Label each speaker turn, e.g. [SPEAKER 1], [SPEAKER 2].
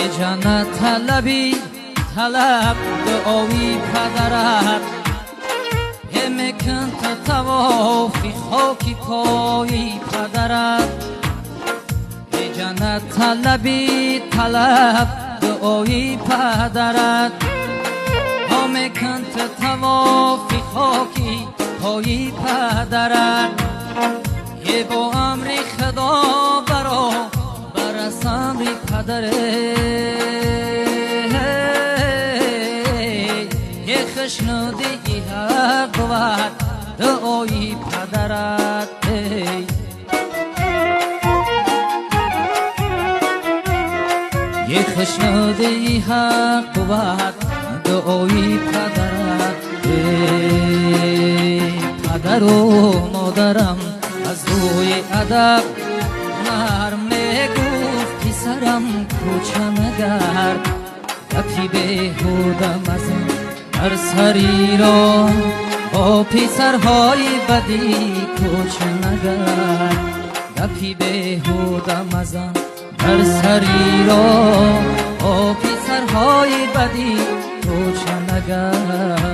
[SPEAKER 1] جنت طلبی طلب دعای پدرت میکن تا توافی خاکی پای پدرت جنت طلبی طلب دعای پدرت میکن تا توافی خاکی پای پدرت یه با امر خدا برا برس امر پدرت یه خشنودی حق بود دعای پدرت یه خشنودی حق بود دعای پدرت پدر و مادرم از روی ادب نرم میگفت پسرم کوچه نگرد گپی بیهودم از هر سری را با پسرهای بدی کوچه نگرد گپی بیهودم از هر سری را با پسرهای بدی کوچه نگرد